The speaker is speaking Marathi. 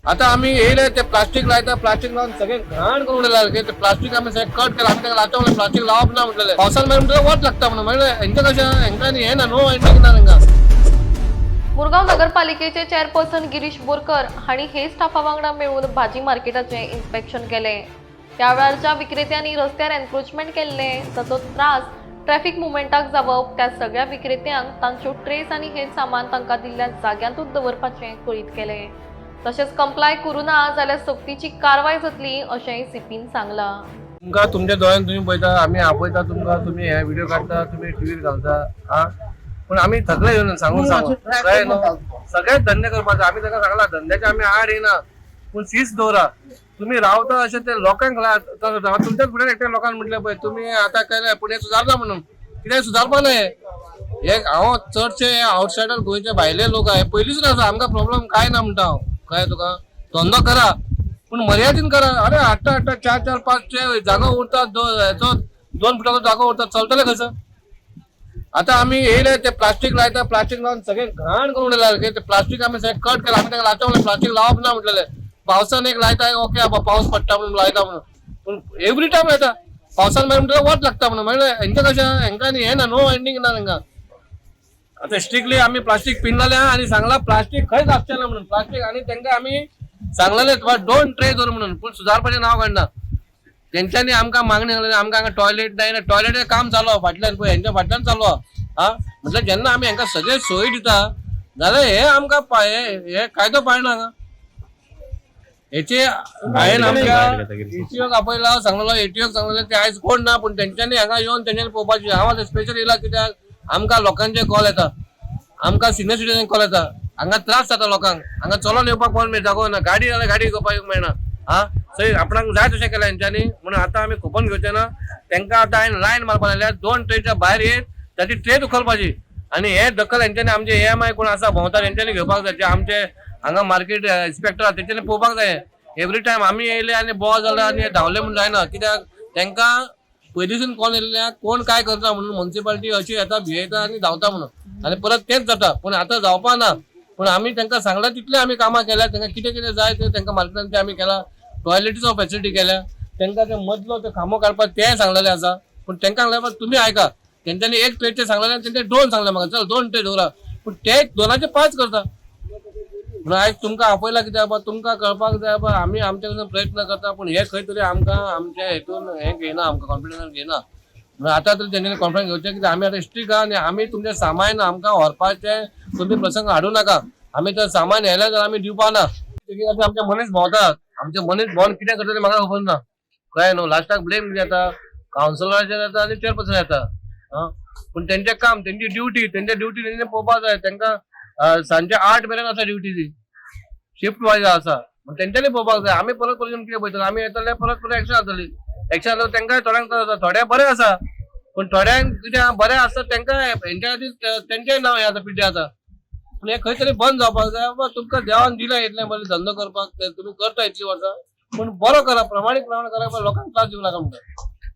आता आम्ही येईल ते प्लास्टिक लायता प्लास्टिक लावून सगळे घाण करून उडले ते प्लास्टिक आम्ही सगळे कट केलं आम्ही लावता म्हणून प्लास्टिक लावप ना म्हटलेलं पावसाळ्यात म्हटलं वाट लागता म्हणून म्हणजे यांच्या कशा यांका हे ना नो एंडिंग ना त्यांना मुरगाव नगरपालिकेचे चेअरपर्सन गिरीश बोरकर हांणी हे स्टाफा वांगडा मेळून भाजी मार्केटाचे इन्स्पेक्शन केले। त्या वेळारच्या विक्रेत्यांनी रस्त्यार एन्क्रोचमेंट केल्ले जाचो त्रास ट्रॅफिक मुवमेंटाक जावप त्या सगळ्या विक्रेत्यांक तांच्यो ट्रेस आनी हेर सामान तांकां दिल्ल्या जाग्यांतूच दवरपाचें कळीत केले। तशेंच कंप्लाय करूना जाल्यार सक्तीची कारवाय जातली अशेंय सीपीन सांगला। तुमका तुमच्या दोळ्यान तुम्ही पळयता आम्ही आपयता तुमका तुम्ही हे व्हिडिओ काढता तुम्ही टीव्हीर घालता हा पण आम्ही थकले येऊन सांगून काय न्हू सगळ्यात धंदे करपाचे आम्ही ताका सांगला धंद्याचे आम्ही आड येना पण शिस्त दवरा तुम्ही रावता अशें ते लोकांक तुमच्याच फुड्यान एकट्या लोकांक म्हटलें पळय तुम्ही आता केलें पूण हें सुदारना म्हणून कित्याक सुदारपा न्हय हे हांव चडशे आउटसायडर गोंयचे भायले लोक आहे पयलींसून आसा आमकां प्रॉब्लेम काय ना म्हणटा हांव कळ्ळें तुका धंदो करा पूण मर्यादीन करा अरे हाडटा चार चार पांचशे जागो उरतात हेचो 2 फुटाचो जागो उरतात चलतले कसं आता आम्ही येईल ते प्लास्टिक लायता प्लास्टिक लावून सगळे घाण करून उडले ते प्लास्टिक आम्ही सगळे कट केलं आम्ही लावता म्हणून प्लास्टिक लावप ना म्हटलेले पावसान एक लायता ओके बाबा पाऊस पडटा म्हणून लायता म्हणून पण एवरी टाइम येता पावसान म्हटलं वाट लागता म्हणून म्हणजे यांच्या कशा यांका हे ना नो एंडिंग ना तांकां आता स्ट्रिक्टली आम्ही प्लास्टिक पिनलेले आणि सांगला प्लास्टिक खंयच आसचें ना म्हणून प्लास्टिक आणि तांकां आम्ही सांगलेले डोंट ट्रे दवर म्हणून पण सुधारपाचें नांव काडना तेंच्यांनी आमकां मागणी घालली आमकां हांगा टॉयलेट जाय ना टॉयलेट काम चालू आहा फाटल्यान पळय हेंच्या फाटल्यान चालू आहा हा म्हटल्यार जेन्ना आमी हांकां सगळे सोय दिता जाल्यार हे आमकां हे कायदो पाळना हांगा हेचे हांवें आमच्या एटीओक आपयला सांगलेलो एटीओक सांगलेलें ते आयज कोण ना पूण तेंच्यांनी हांगा येवन तेंच्यांनी पळोवपाचें हांव आतां स्पेशल येयला कित्याक आमकां लोकांचे कॉल येता आमकां सिनियर सिटीजन कॉल येता हांगा त्रास जाता लोकांक हांगा चलोन येवपाक कोण जागो ना गाडी जाल्यार गाडी घेवपाक मेळना हा सही आपणाक जाय तशें केलें हेंच्यांनी म्हणून आतां आमी कुपन घेवचें ना तेंकां आतां हांवें लायन मारपा लायल्या 2 ट्रेच्या भायर येत ताची ट्रे उखलपाची आनी हे दखल हेंच्यांनी आमचे EMI कोण आसा भोंवता तेंच्यांनी घेवपाक जाय जे आमचे हांगा मार्केट इन्स्पेक्टर आसा तेंच्यांनी पळोवपाक जाय एवरी टायम आमी येयले आनी बोवाळ जाले आनी धांवले म्हणून जायना कित्याक तेंकां पयलींसून कोण येयल्या कोण काय करता म्हणून म्युनिसिपालिटी अशी येता भियेता आनी धांवता म्हणून आनी परत तेंच जाता पूण आतां जावपा ना पूण आमी तेंकां सांगला तितले आमी कामां केल्या तेंकां कितें कितें जाय तें तेंकां मार्केटान तें आमी केला टॉयलेटीचो फॅसिलिटी केल्या तेंकां ते मदलो ते खांबो काडपाक तें सांगलेलें आसा पूण तेंकां सांगलें तुमी आयका तेंच्यांनी 1 ट्रेचे सांगलेलें तेंचे 2 सांगलें म्हाका चल 2 ट्रे दवरा पूण ते 2चे 5 करता म्हणून आयज तुमकां आपयला कित्याक बाबा तुमकां कळपाक जाय बाबा आमी आमचे कडल्यान प्रयत्न करता पूण हे खंय तरी आमकां आमच्या हेतून हें घेयना आमकां कॉन्फिडन्स घेयना म्हणून आतां तरी तेंच्यांनी कॉन्फिडन्स घेवचें कित्याक आमी आतां स्ट्रीक आहा आनी आमी तुमचें सामान आमकां व्हरपाचें तुमी प्रसंग हाडूं नाका आमी तर सामान येयलें जाल्यार आमी दिवपा ना आमचे मनीस भोंवतात आमचे मनीस भोंवन कितें करता तें म्हाका खबर ना कळ्ळें न्हू लास्टाक ब्लेम येता कावन्सिलराचेर येता आनी चेअरपर्सन येता पूण तेंचें काम तेंची ड्युटी तेंच्यांनी पळोवपाक जाय तेंकां सांजे 8 मेरेन आसा ड्युटी ती शिफ्ट वायज आसा पूण तेंच्यांनी पळोवपाक जाय आमी परत येवन कितें पळयतले आमी येतले परत एक्शन जातली एक्शन तेंकां थोड्यांक त्रास जाता थोडे बरे आसा पूण थोड्यांक कितें बरे आसता तेंकां हेंच्या खातीर तेंचेंय नांव हें आसा पिड्डे आसा पूण हे खंय तरी बंद जावपाक जाय बाबा तुमकां देवान दिलें इतलें बरें धंदो करपाक तुमी करता इतलीं वर्सां पूण बरो करा प्रमाणीकपणान करा लोकांक त्रास दिवं नाका म्हणटा